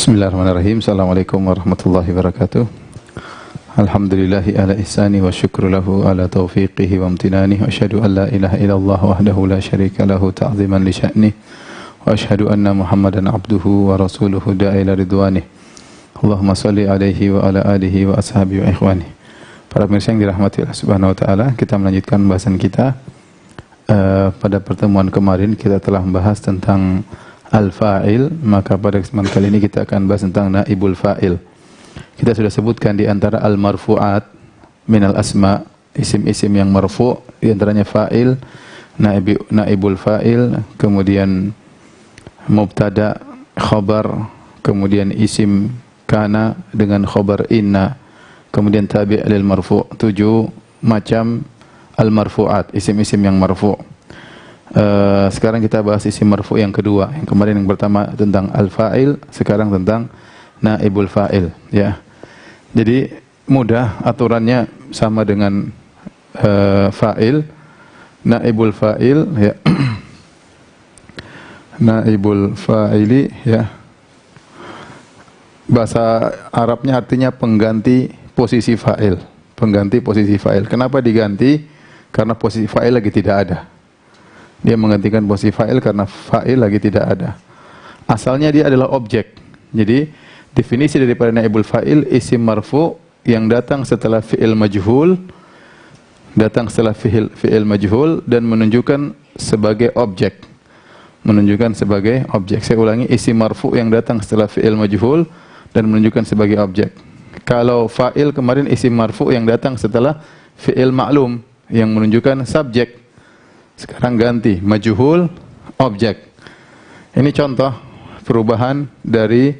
Bismillahirrahmanirrahim. Assalamualaikum warahmatullahi wabarakatuh. Alhamdulillahi ala ihsani wa syukru lahu ala taufiqihi wa amtinani wa asyhadu an la ilaha illallah wahdahu la syarika lahu ta'ziman li sya'nih wa asyhadu anna Muhammadan abduhu wa rasuluhu da'a ila ridwanih. Allahumma salli alaihi wa ala alihi wa ashabihi wa ikhwanih. Para pemirsa yang dirahmati Allah Subhanahu wa taala, kita melanjutkan pembahasan kita. Pada pertemuan kemarin kita telah membahas tentang al-fa'il, maka pada kesempatan kali ini kita akan bahas tentang naibul fa'il. Kita sudah sebutkan di antara al-marfu'at minal asma, isim-isim yang marfu', di antaranya fa'il, naibul fa'il, kemudian mubtada, khabar, kemudian isim kana dengan khabar inna, kemudian tabi' lil marfu'. 7 macam al-marfu'at, isim-isim yang marfu'. Sekarang kita bahas isim marfu' yang kedua. Yang kemarin yang pertama tentang al-fa'il, sekarang tentang naibul fa'il, ya. Jadi mudah, aturannya sama dengan fa'il, naibul fa'il, ya. Naibul fa'ili, ya. Bahasa Arabnya artinya pengganti posisi fa'il. Pengganti posisi fa'il. Kenapa diganti? Karena posisi fa'il lagi tidak ada. Dia menggantikan posisi fa'il karena fa'il lagi tidak ada. Asalnya dia adalah objek. Jadi definisi daripada naibul fa'il, isim marfu yang datang setelah fi'il majhul, majhul dan menunjukkan sebagai objek. Menunjukkan sebagai objek. Saya ulangi, isim marfu yang datang setelah fi'il majhul dan menunjukkan sebagai objek. Kalau fa'il kemarin isim marfu yang datang setelah fi'il ma'lum yang menunjukkan subjek. Sekarang ganti majhul objek. Ini contoh perubahan dari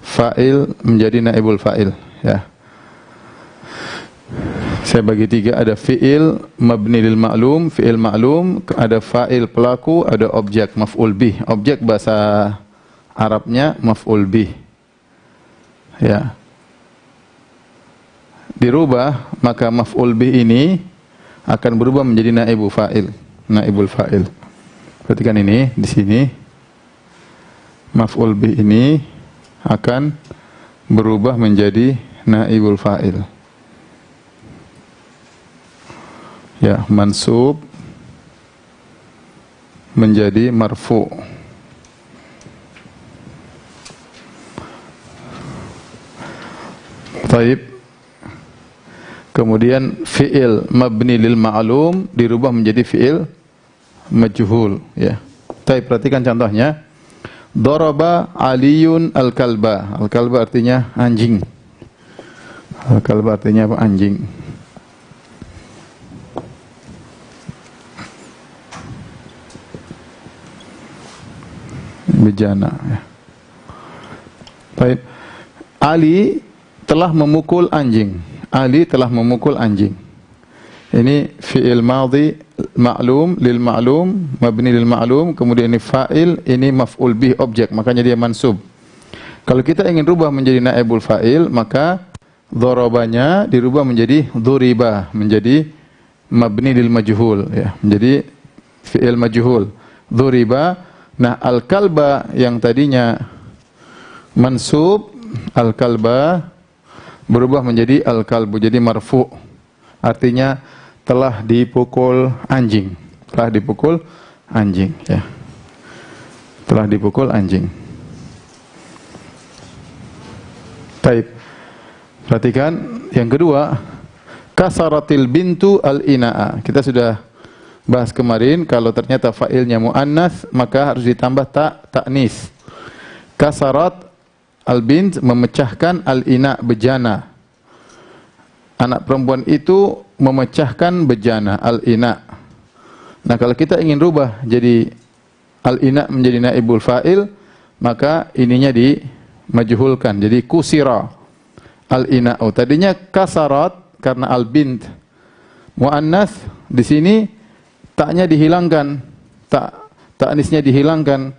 fa'il menjadi naibul fa'il, ya. Saya bagi 3, ada fi'il mabni lil ma'lum, fi'il ma'lum, ada fa'il pelaku, ada objek maf'ul bih. Objek bahasa Arabnya maf'ul bih, ya. Dirubah, maka maf'ul bih ini akan berubah menjadi naibul fa'il. Naibul fa'il. Perhatikan ini di sini. Maf'ul bih ini akan berubah menjadi naibul fa'il. Ya, mansub menjadi marfu'. Baik. Kemudian fi'il mabni lil ma'lum dirubah menjadi fi'il majhul, ya. Baik, perhatikan contohnya. Daraba Aliyun al-kalba. Al-kalba artinya anjing. Al-kalba artinya apa? Anjing. Bejana, ya. Baik. Ali telah memukul anjing. Ali telah memukul anjing. Ini fi'il madhi ma'lum lil ma'lum, mabni lil ma'lum, kemudian ini fa'il, ini maf'ul bih objek, makanya dia mansub. Kalau kita ingin rubah menjadi naibul fa'il, maka dharabanya dirubah menjadi dhuriba, menjadi mabni lil majhul, ya, menjadi fi'il majhul. Dhuriba. Nah, al-kalba yang tadinya mansub, al-kalba berubah menjadi al-kalbu, jadi marfu'. Artinya telah dipukul anjing. Telah dipukul anjing, ya. Telah dipukul anjing. Baik. Perhatikan yang kedua, kasaratil bintu al-ina'a. Kita sudah bahas kemarin, kalau ternyata fa'ilnya muannas maka harus ditambah ta'nis. Kasarat al-bint memecahkan al-ina, bejana. Anak perempuan itu memecahkan bejana, al-ina. Nah, kalau kita ingin rubah jadi al-ina menjadi naibul fa'il, maka ininya dimajhulkan. Jadi kusira al-ina'u. Tadinya kasarat karena al-bint muannas, di sini taknya dihilangkan. Ta'nisnya dihilangkan.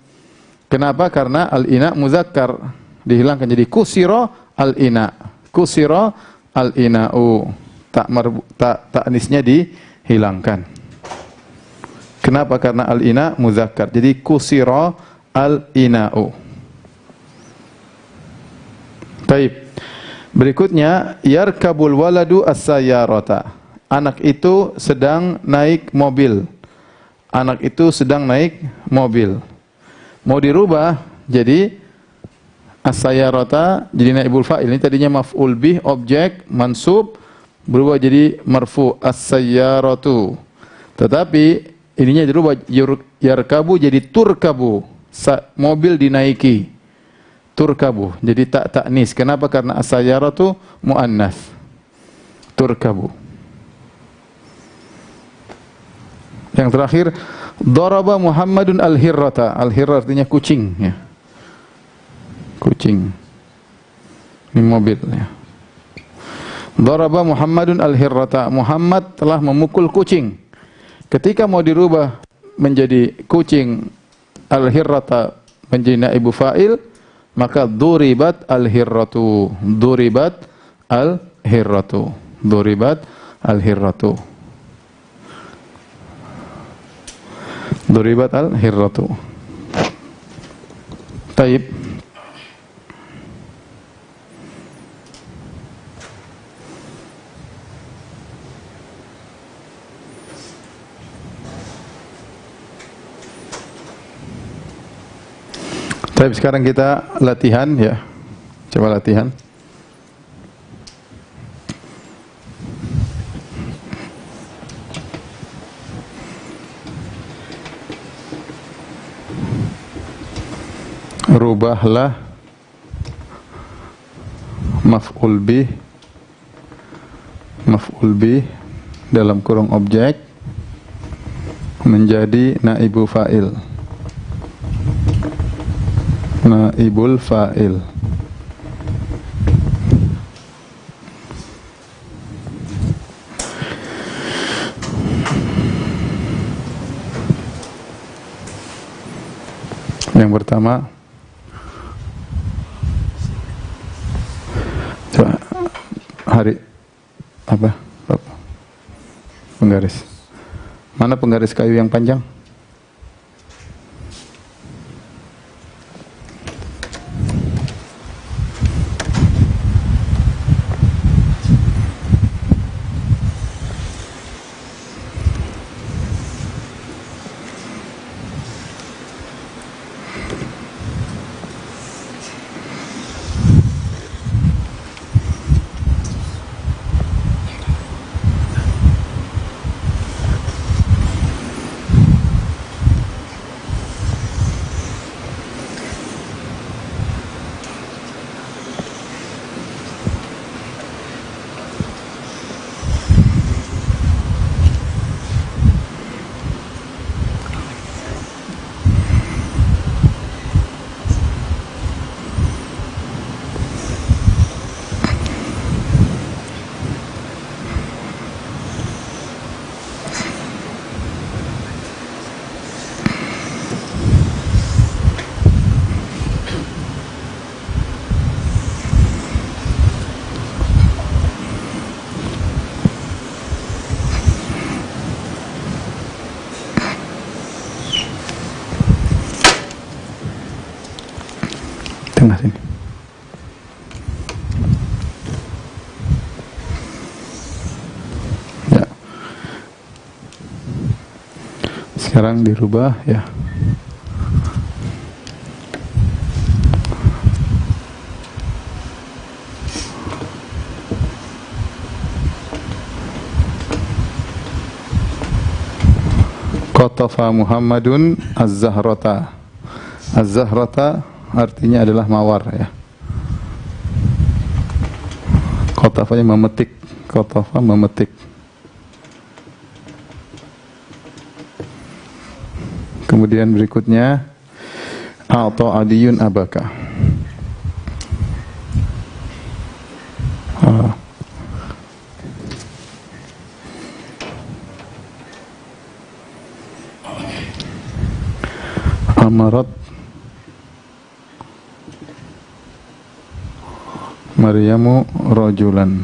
Kenapa? Karena al-ina muzakkar. Dihilangkan jadi kusira al-ina. Kusira al-ina'u. Ta'nisnya dihilangkan. Kenapa? Karena al-ina muzakkar. Jadi kusira al-ina'u. Baik. Berikutnya, yarkabul waladu as-sayyarata. Anak itu sedang naik mobil. Anak itu sedang naik mobil. Mau dirubah jadi as-sayyarata jadi naibul fa'il. Ini tadinya maf'ul bih, objek, mansub, berubah jadi marfu as-sayyaratu. Tetapi ininya dirubah yarkabu jadi turkabu. Mobil dinaiki. Turkabu. Jadi tak taknis. Kenapa? Karena as-sayyaratu muannas. Turkabu. Yang terakhir, daraba Muhammadun al-hirrata. Al-hirrah artinya kucing, ya. Kucing. Ini mobil, ya. Daraba Muhammadun al-hirrata. Muhammad telah memukul kucing. Ketika mau dirubah menjadi kucing, al-hirrata menjadi naibu fa'il, maka duribat al-hirratu. Duribat al-hirratu. Duribat al-hirratu. Duribat al-hirratu. Taib. Taib, sekarang kita latihan, ya. Coba latihan. Rubahlah maf'ul bih dalam kurung objek menjadi naibul fa'il. Naibul fa'il. Yang pertama, coba hari apa? Penggaris. Mana penggaris kayu yang panjang? Tengah sini. Ya. Sekarang dirubah, ya. Qatafa Muhammadun az-zahrata. Az-zahrata artinya adalah mawar, ya. Qatafanya memetik. Qatafa memetik. Kemudian berikutnya A'ta Aliyun abaka. Amarat Maryamu rajulan.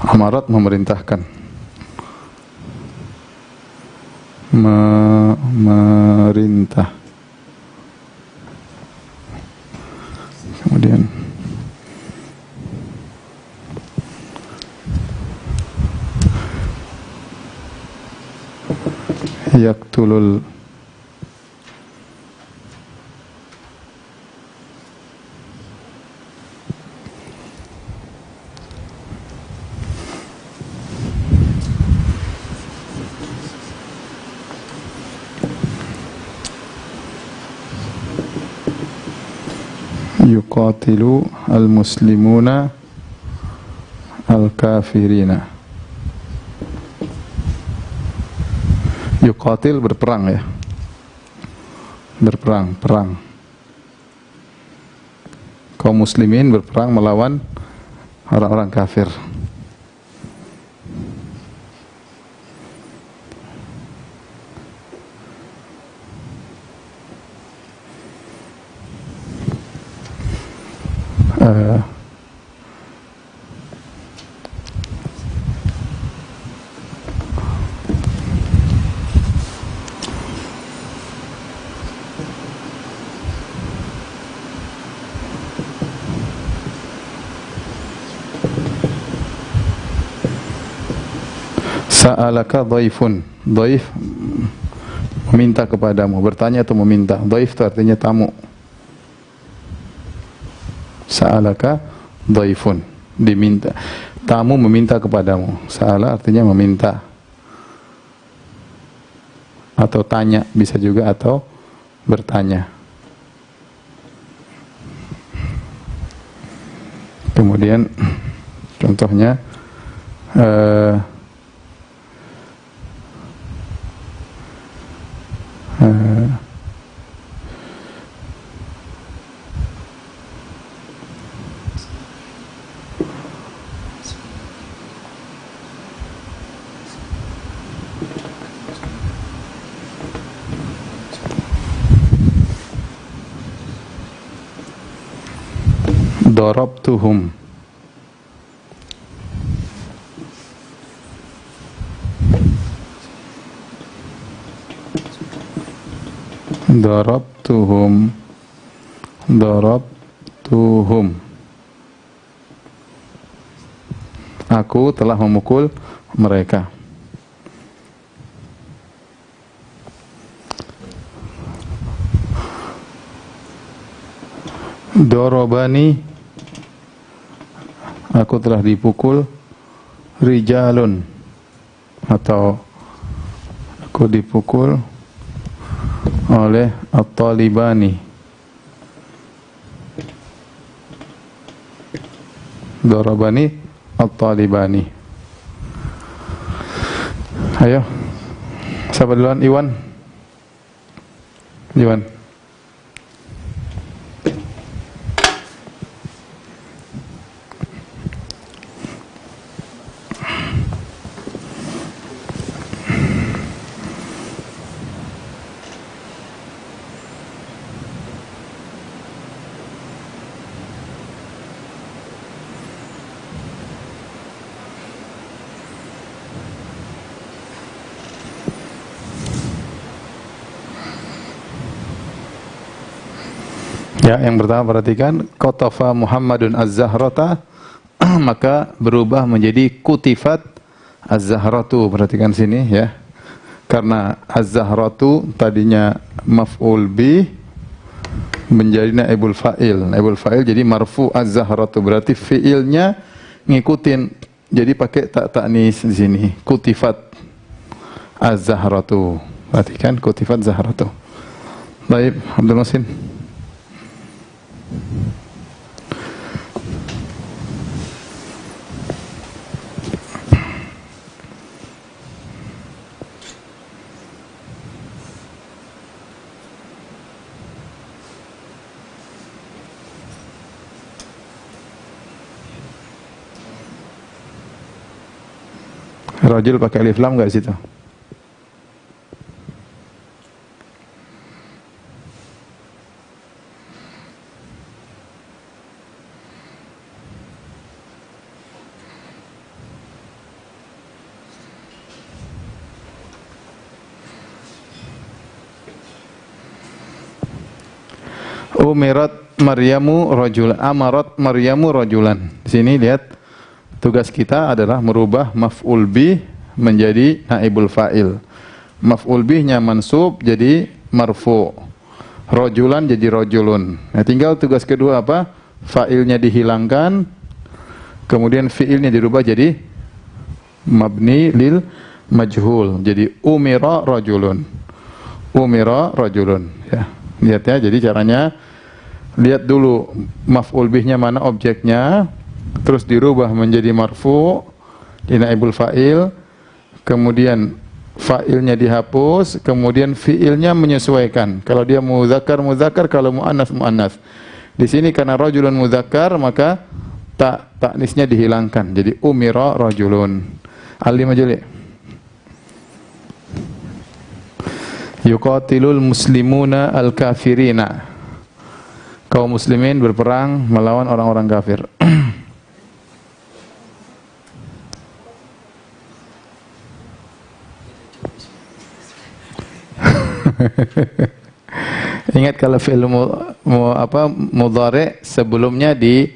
Amarat memerintahkan. Merintah. Kemudian yaktulul yuqatilu al-muslimuna al-kafirina. Yuqatil berperang ya. Berperang, perang. Kaum muslimin berperang melawan orang-orang kafir. Sa'alaka dhaifun. Dhaif meminta kepadamu, bertanya atau meminta. Dhaif itu artinya tamu. Sa'alaka dhaifun, diminta. Tamu meminta kepadamu. Sa'ala artinya meminta. Atau tanya bisa juga, atau bertanya. Kemudian contohnya darabtuhum. Darabtuhum. Darabtuhum. Aku telah memukul mereka. Darabani. Aku telah dipukul rijalun, atau aku dipukul oleh at-talibani. Darabani at-talibani. Ayo, siapa duluan? Iwan. Iwan. Ya, yang pertama perhatikan qatafa Muhammadun az-zahrata, maka berubah menjadi kutifat az-zahratu. Perhatikan sini ya. Karena az-zahratu tadinya maf'ul bi menjadi naibul fa'il. Naibul fa'il jadi marfu az-zahratu, berarti fi'ilnya ngikutin. Jadi pakai tak ta'nis di sini. Kutifat az-zahratu. Perhatikan kutifat zahratu. Baik, Abdul Masin. Rajul pakai alif lam enggak situ? Umirat Maryamu rajulan, amarat Maryamu rajulan. Di sini lihat tugas kita adalah merubah maf'ul bih menjadi naibul fa'il. Maf'ul bihnya mansub jadi marfu'. Rajulan jadi rajulun. Nah, tinggal tugas kedua apa? Fa'ilnya dihilangkan, kemudian fi'ilnya dirubah jadi mabni lil majhul. Jadi umira rajulun. Umira rajulun. Ya. Lihat ya, jadi caranya lihat dulu maf'ul bihnya mana objeknya, terus dirubah menjadi marfu' di naibul fa'il, kemudian fa'ilnya dihapus, kemudian fi'ilnya menyesuaikan. Kalau dia muzakkar muzakkar, kalau muannas muannas. Di sini karena rajulun muzakkar maka ta'nisnya dihilangkan. Jadi umira rajulun. Alim aja li. Yuqatilul muslimuna al-kafirina. Kaum muslimin berperang melawan orang-orang kafir. Ingat kalau fi'il mudhari sebelumnya di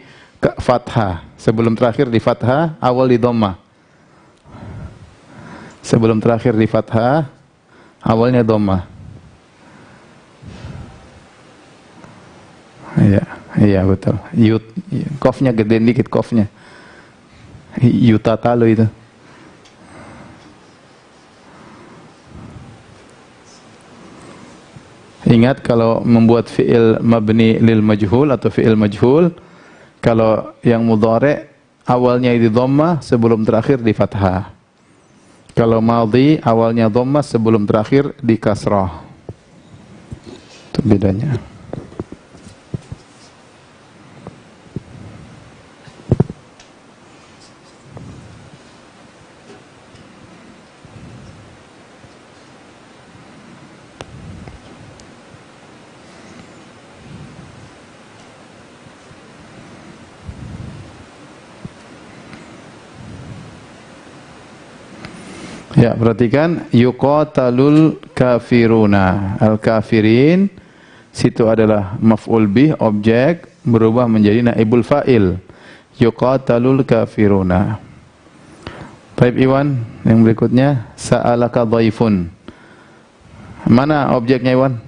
fathah, sebelum terakhir di fathah, awal di dhammah. Sebelum terakhir di fathah, awalnya dhammah. Iya, iya betul. Qafnya gede dikit qafnya. Yutatalu itu. Ingat kalau membuat fi'il mabni lil majhul atau fi'il majhul, kalau yang mudhari awalnya di dhammah sebelum terakhir di fathah. Kalau madhi awalnya dhammah sebelum terakhir di kasrah. Itu bedanya. Ya, perhatikan yuqatalul kafiruna. Al-kafirin situ adalah maf'ul bih, objek berubah menjadi naibul fa'il. Yuqatalul kafiruna. Baik Iwan, yang berikutnya sa'alaka dhaifun. Mana objeknya Iwan?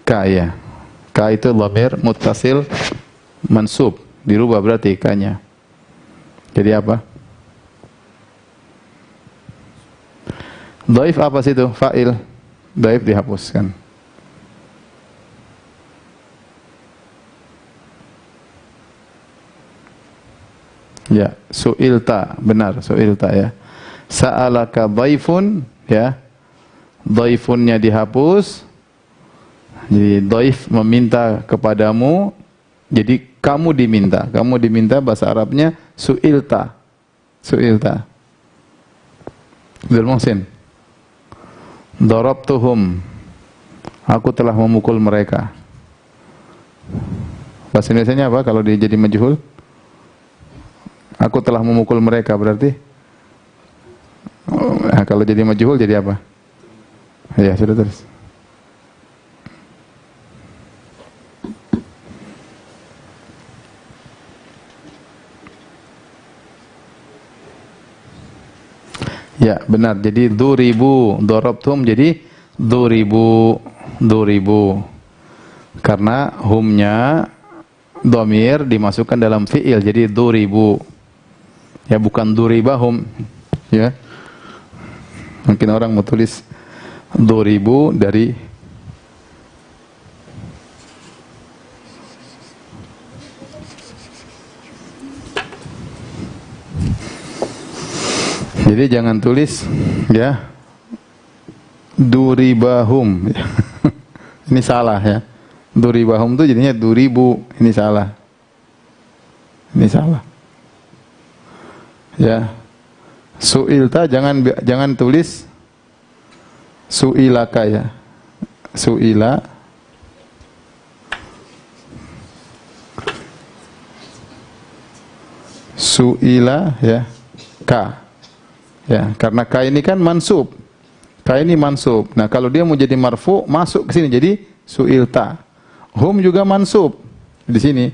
Ka ya. Ka itu dhamir muttasil mansub, dirubah berarti ka-nya. Jadi apa? Dhaif apa situ? Fa'il. Dhaif dihapuskan. Ya, su'ilta, benar, su'ilta ya. Sa'alaka dhaifun, ya. Dhaifunnya dihapus. Jadi dhaif meminta kepadamu, jadi kamu diminta. Kamu diminta bahasa Arabnya su'ilta. Su'ilta. Abdul Muhsin. Darabtuhum. Aku telah memukul mereka. Bahasa Indonesianya apa kalau dia jadi majhul? Aku telah memukul mereka berarti? Nah, kalau jadi majhul jadi apa? Ya, sudah terus. Ya, benar. Jadi duribu, darabtum jadi duribu. Karena humnya dhamir dimasukkan dalam fi'il jadi duribu. Ya, bukan duribahum. Ya. Mungkin orang mau tulis duribu dari jadi jangan tulis ya duribahum. Ini salah ya. Duribahum itu jadinya duribu. Ini salah. Ini salah. Ya. Su'ilta jangan tulis su'ilaka ya. Su'ila. Su'ila ya. Ka. Ya, karena ka ini kan mansub. Ka ini mansub. Nah, kalau dia mau jadi marfu, masuk ke sini jadi su'ilta. Hum juga mansub di sini.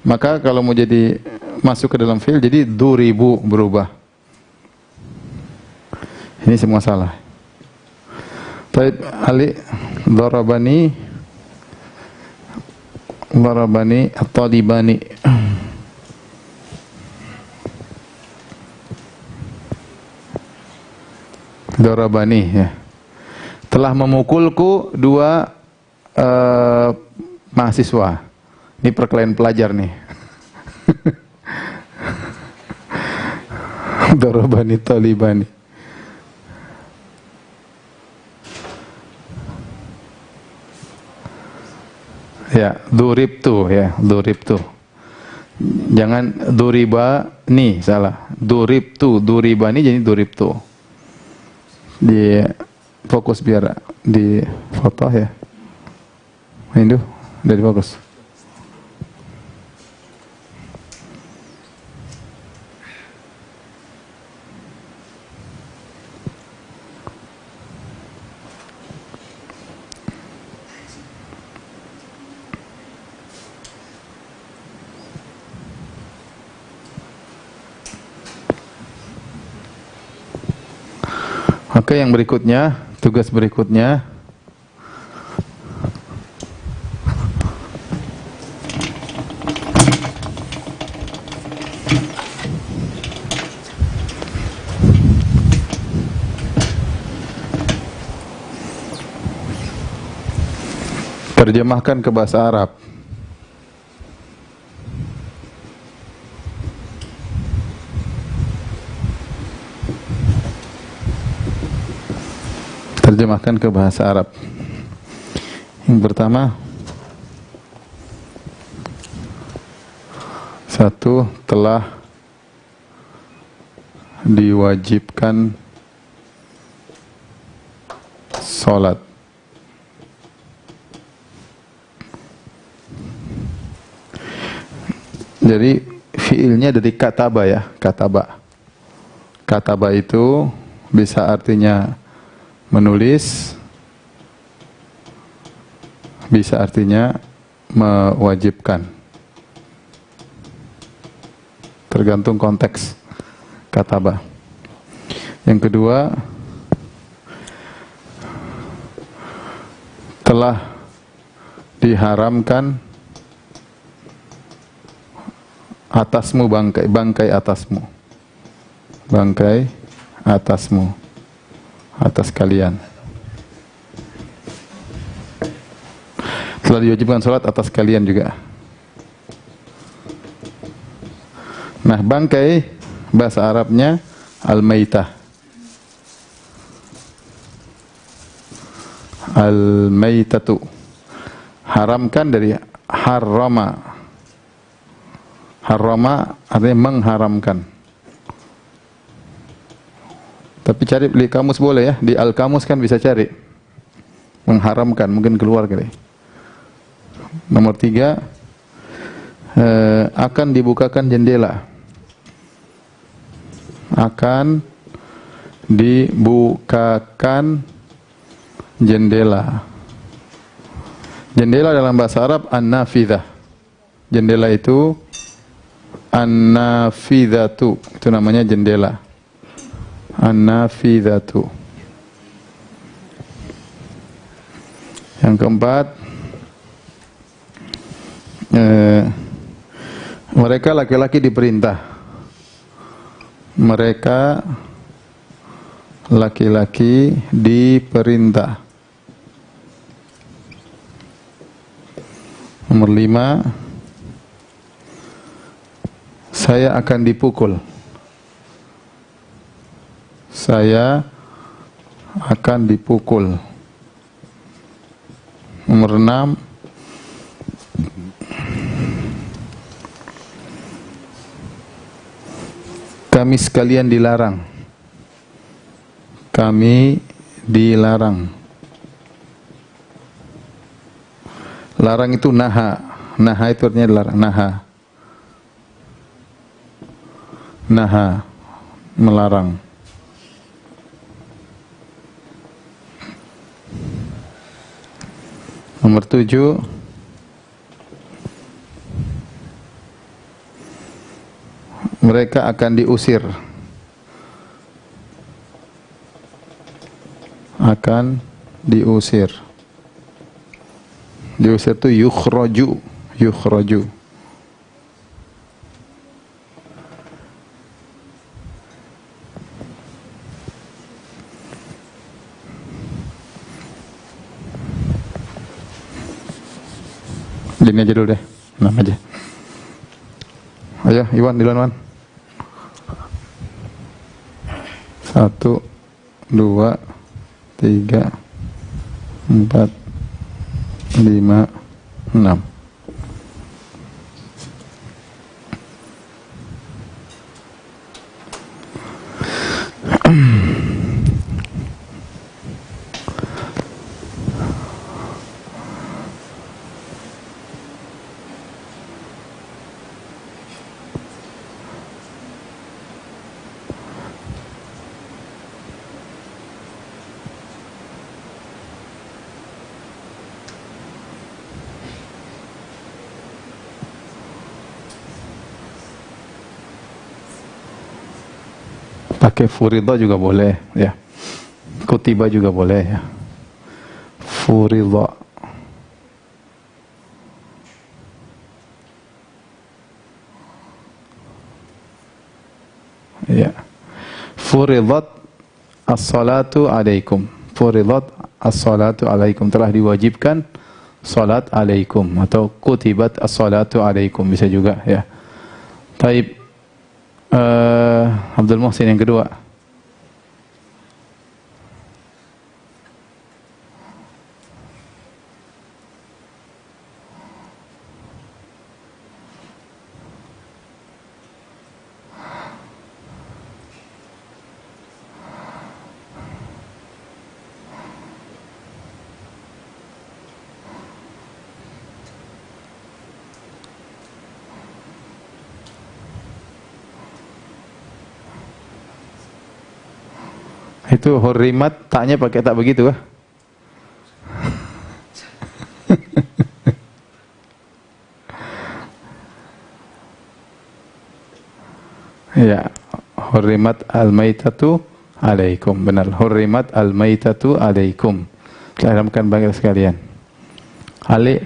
Maka kalau mau jadi masuk ke dalam fi'il jadi duribu berubah. Ini semua salah. Baik, Ali darabani at-talibani. Darabani ya. Telah memukulku dua mahasiswa. Ini perkelahian pelajar nih. Darabani talibani. Ya, duribtu ya, duribtu. Jangan duriba nih, salah. Duribtu, duribani jadi duribtu. Di fokus biar di foto ya. Ini tuh, udah di fokus. Oke, yang berikutnya, tugas berikutnya. Terjemahkan ke bahasa Arab. Terjemahkan ke bahasa Arab. Yang pertama, satu, telah diwajibkan sholat. Jadi fiilnya dari kataba ya, kataba. Kataba itu bisa artinya menulis, bisa artinya mewajibkan. Tergantung konteks kataba. Yang kedua, telah diharamkan atasmu bangkai, bangkai atasmu. Bangkai atasmu, atas kalian. Telah diwajibkan sholat atas kalian juga. Nah, bangkai bahasa Arabnya al-maitah. Al-maitatu. Haramkan dari harrama. Harrama artinya mengharamkan. Tapi cari di kamus boleh ya, di Al-Kamus kan bisa cari. Mengharamkan, mungkin keluar kali. Nomor 3, akan dibukakan jendela. Akan dibukakan jendela. Jendela dalam bahasa Arab an-nafidah. Jendela itu an-nafidhatu, itu namanya jendela. An-nafidhatu. Yang keempat, mereka laki-laki diperintah. Mereka laki-laki diperintah. Nomor 5, saya akan dipukul. Saya akan dipukul. Nomor 6, kami sekalian dilarang. Kami dilarang. Larang itu naha. Naha itu artinya dilarang. Naha. Naha. Melarang. Nomor 7, Mereka akan diusir. Akan diusir. Diusir itu yukhraju. Yukhraju. Gini aja dulu deh. 6 aja. Ayo, Iwan, duluan, Wan. 1, 2, 3, 4, 5, 6. Pakai furidha juga boleh ya. Kutiba juga boleh ya. Furidha. Ya. Furidhat as-salatu alaikum. Furidhat as-salatu alaikum. Telah diwajibkan salat alaikum atau kutibat as-salatu alaikum bisa juga ya. Taib. Abdul Muhsin yang kedua. Itu hurrimat, taknya pakai tak begitu kah? Ya, hurrimat al-maitatu alaikum. Benar, hurrimat al-maitatu alaikum. Diharamkan bagi sekalian. Ali.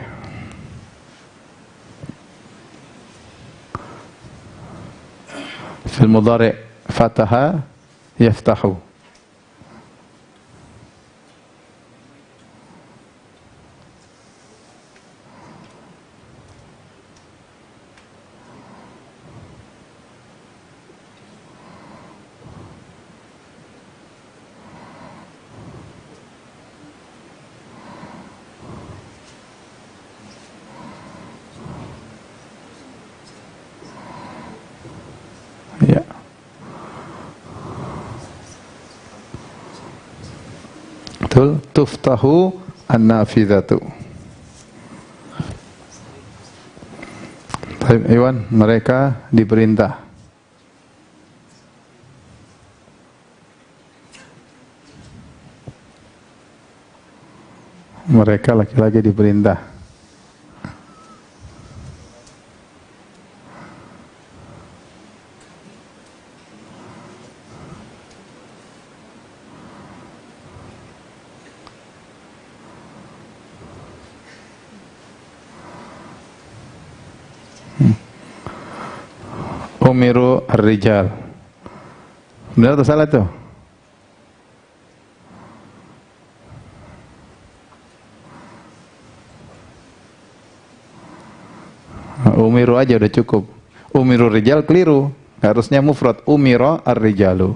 Fil mudhari' fataha yaftahu. Ya. Betul, tuftahu an-nafidhatu. Baik, Iwan, mereka diperintah. Mereka laki-laki diperintah. Umiru ar-rijal. Benar atau salah tuh? Umiru aja udah cukup. Umiru rijal keliru. Harusnya mufrad umira ar-rijalu.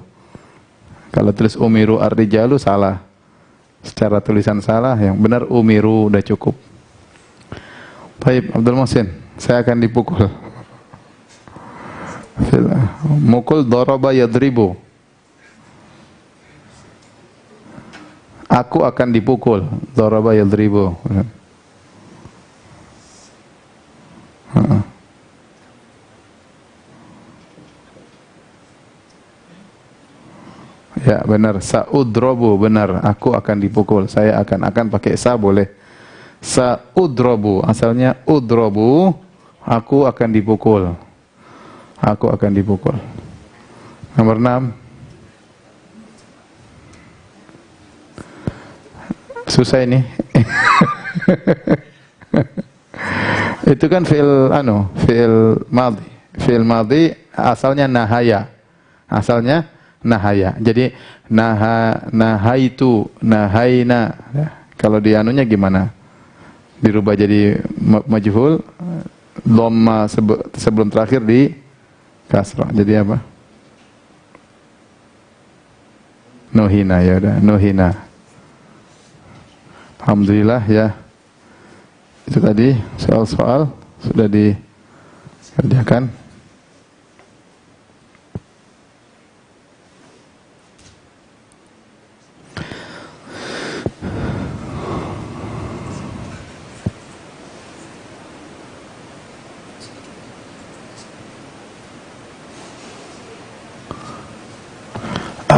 Kalau tulis umiru ar-rijalu salah. Secara tulisan salah, yang benar umiru udah cukup. Baik, Abdul Muhsin, saya akan dipukul. Mukul daraba yadribu. Aku akan dipukul. Daraba yadribu. Ya benar, sa'udrobu, benar, aku akan dipukul. Saya akan pakai sa boleh. Sa'udrobu, asalnya udrobu, aku akan dipukul. aku akan dipukul. Nomor 6. Susah ini. Itu kan fi'il madhi. Fi'il madhi asalnya nahaya. Asalnya nahaya. Jadi nahaitu, nahaina. Kalau di anunya gimana? Dirubah jadi majhul, dhamma sebelum terakhir di kasrah. Jadi apa? Nuhina, ya udah, nuhina. Alhamdulillah ya. Itu tadi soal-soal sudah dikerjakan.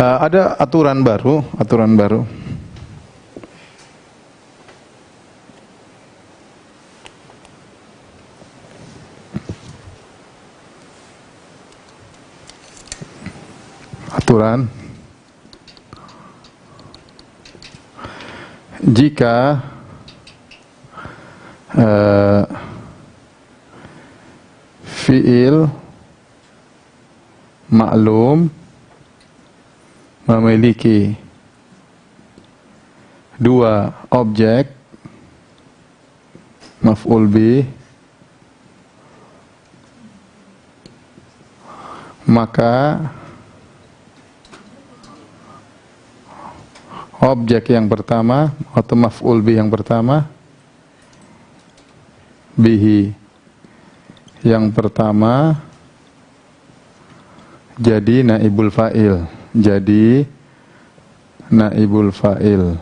Ada aturan baru. Jika fi'il ma'lum memiliki dua objek maf'ul bih, maka objek yang pertama atau maf'ul bih yang pertama, bihi yang pertama jadi naibul fa'il. Jadi naibul fa'il.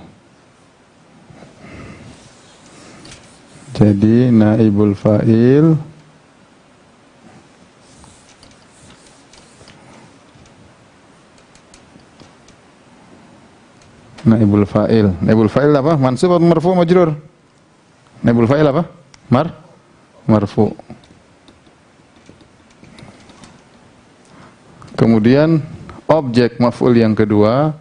Jadi naibul fa'il naibul fa'il. Naibul fa'il apa? Mansub atau marfu' majrur? Naibul fa'il apa? Marfu'. Kemudian objek maf'ul yang kedua,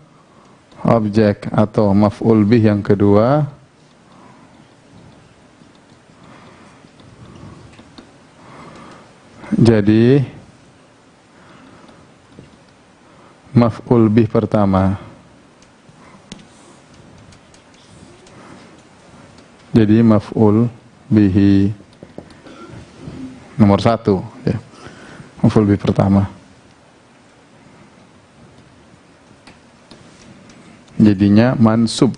objek atau maf'ul bih yang kedua jadi maf'ul bih pertama. Jadi maf'ul bihi nomor 1 ya. Maf'ul bih pertama. Jadinya mansub.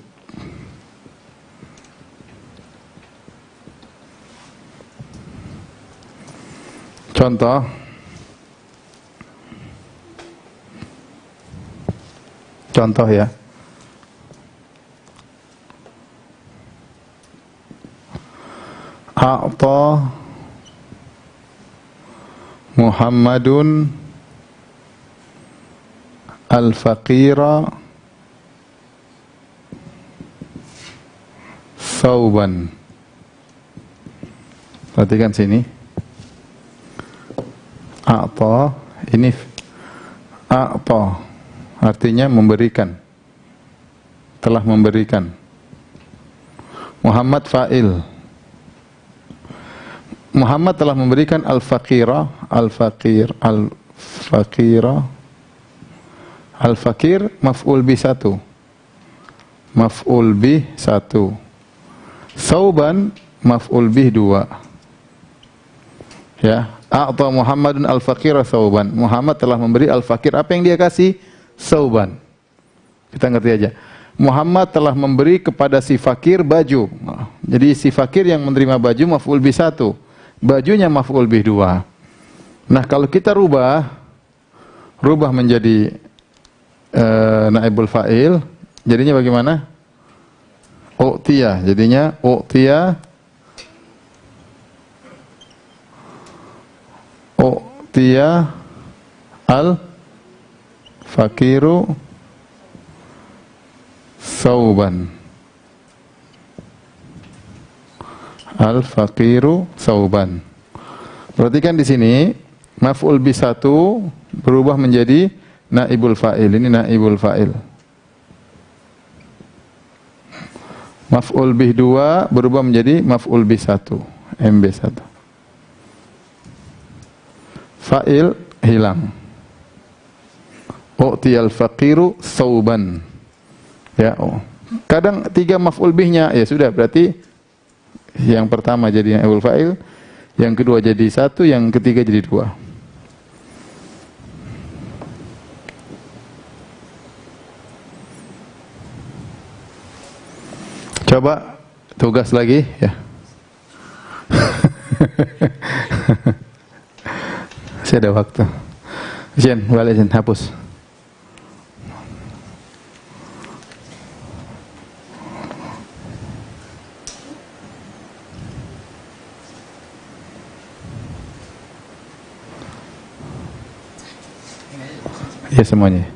Contoh ya. A'ta Muhammadun al-faqira sauban. Perhatikan sini. A'ta, ini a'ta artinya memberikan. Telah memberikan. Muhammad fa'il. Muhammad telah memberikan al-faqira, al-faqir maf'ul bih 1. Maf'ul bih 1. Sauban maf'ul bih 2. Ya, a'ta Muhammadun al-faqira sauban. Muhammad telah memberi al-faqir, apa yang dia kasih? Sauban. Kita ngerti aja. Muhammad telah memberi kepada si fakir baju. Jadi si fakir yang menerima baju maf'ul bih 1. Bajunya maf'ul bih 2. Nah, kalau kita rubah menjadi naibul fa'il, jadinya bagaimana? U'tiya, jadinya u'tiya al-faqiru sauban. Al-faqiru sauban. Perhatikan di sini, Maf'ul bih 1 berubah menjadi naibul fa'il. Ini naibul fa'il. Maf'ul bih 2 berubah menjadi maf'ul bih 1, MB1. Fa'il hilang. U'tiyal faqiru thawban. Ya, kadang 3 maf'ul bihnya, ya sudah, berarti yang pertama jadi naibul fa'il, yang kedua jadi 1, yang ketiga jadi 2. Coba tugas lagi ya. Masih ada waktu. Jen, balik Jen, hapus. Ya semuanya.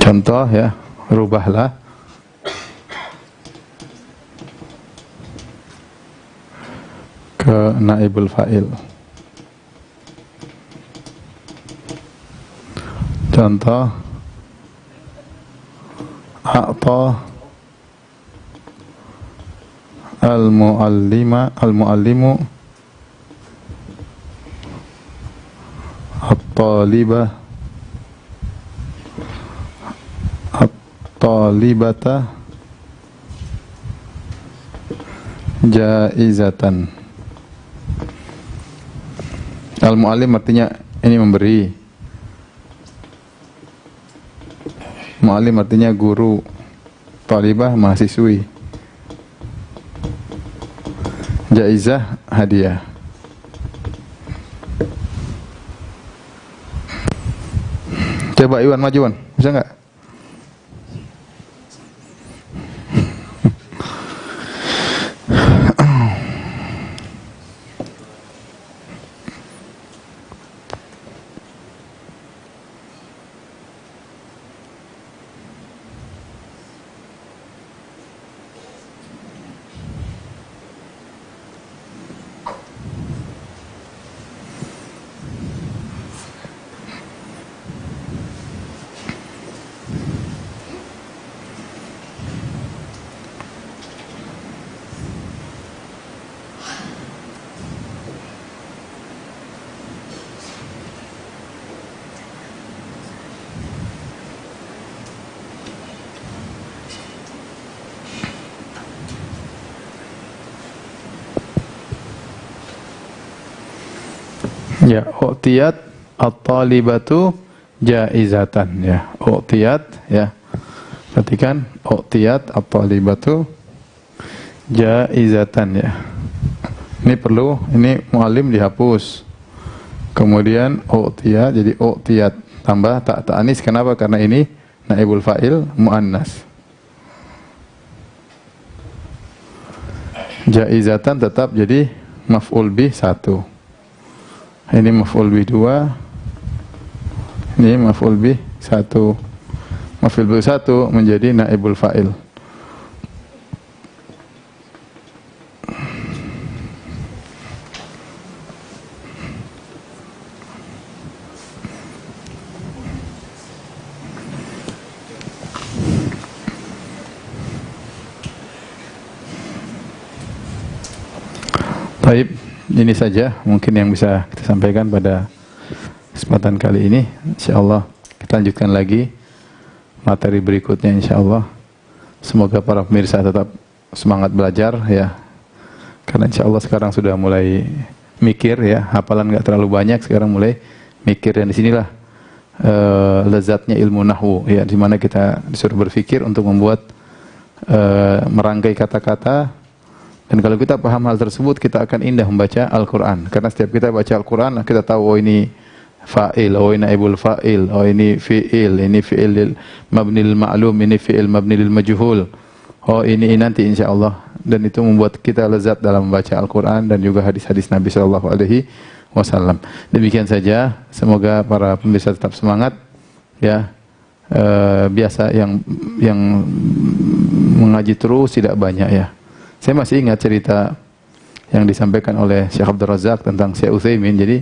Contoh ya, rubahlah ke naibul fa'il. Contoh, a'ta al-muallimu at-talibah at-talibata jaizatan. Al-muallim artinya ini memberi. Muallim artinya guru. Talibah mahasiswi. Jaizah hadiah. Coba Iwan maju Iwan, bisa nggak? Ya, u'tiyat at-talibatu jaizatan ya. U'tiyat ya. Perhatikan, u'tiyat at-talibatu jaizatan ya. Ini perlu, ini muallim dihapus. Kemudian u'tiyat jadi u'tiyat tambah tak ta'anis. Kenapa? Karena ini naibul fa'il muannas. Jaizatan tetap jadi maf'ul bih 1. Ini maf'ul bih 2. Ini maf'ul bih 1. Maf'ul bih 1 menjadi naibul fa'il. Baik, ini saja mungkin yang bisa kita sampaikan pada kesempatan kali ini. InsyaAllah kita lanjutkan lagi materi berikutnya insyaallah. Semoga para pemirsa tetap semangat belajar ya. Karena insyaallah sekarang sudah mulai mikir ya, hafalan nggak terlalu banyak, sekarang mulai mikir, dan disinilah lezatnya ilmu nahwu ya, di mana kita disuruh berpikir untuk membuat merangkai kata-kata. Dan kalau kita paham hal tersebut, kita akan indah membaca Al-Quran. Karena setiap kita baca Al-Quran, kita tahu, oh ini fa'il, oh ini naibul fa'il, oh ini fi'il mabnil ma'lum, ini fi'il mabnil majhul, oh ini nanti insyaAllah. Dan itu membuat kita lezat dalam membaca Al-Quran dan juga hadis-hadis Nabi SAW. Demikian saja, semoga para pemirsa tetap semangat ya. Biasa yang mengaji terus tidak banyak ya. Saya masih ingat cerita yang disampaikan oleh Syekh Abdul Razak tentang Syekh Utsaimin. Jadi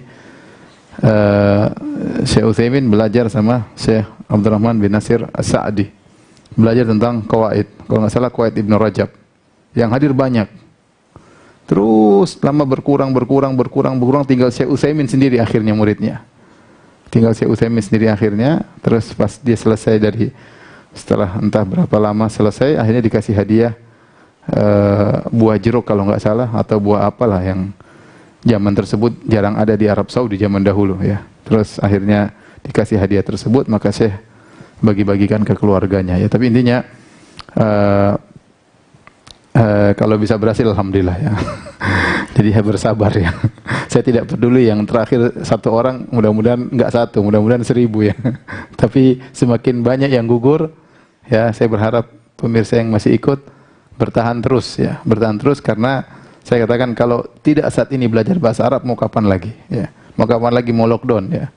Syekh Utsaimin belajar sama Syekh Abdurrahman bin Nasir As-Sa'di. Belajar tentang qawaid. Kalau nggak salah qawaid Ibnu Rajab. Yang hadir banyak. Terus lama berkurang, tinggal Syekh Utsaimin sendiri akhirnya muridnya. Terus pas dia selesai setelah entah berapa lama selesai, akhirnya dikasih hadiah buah jeruk kalau nggak salah, atau buah apalah yang zaman tersebut jarang ada di Arab Saudi zaman dahulu ya. Terus akhirnya dikasih hadiah tersebut, maka Syekh bagi-bagikan ke keluarganya ya. Tapi intinya kalau bisa berhasil alhamdulillah ya. Jadi bersabar ya. Saya tidak peduli yang terakhir 1 orang, mudah-mudahan enggak 1, mudah-mudahan 1000 ya. Tapi semakin banyak yang gugur ya, saya berharap pemirsa yang masih ikut bertahan terus ya, karena saya katakan kalau tidak saat ini belajar bahasa Arab, mau kapan lagi ya? Mau kapan lagi mau lockdown ya?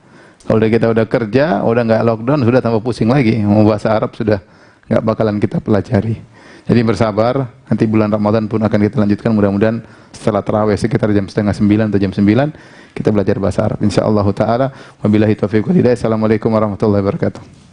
Kalau kita udah kerja, udah nggak lockdown, sudah tambah pusing lagi. Mau bahasa Arab sudah nggak bakalan kita pelajari. Jadi bersabar, nanti bulan Ramadan pun akan kita lanjutkan, mudah-mudahan setelah tarawih sekitar jam 8:30 atau jam 9 kita belajar bahasa Arab insyaallah taala. Wabillahi taufiq wal hidayah. Assalamualaikum warahmatullahi wabarakatuh.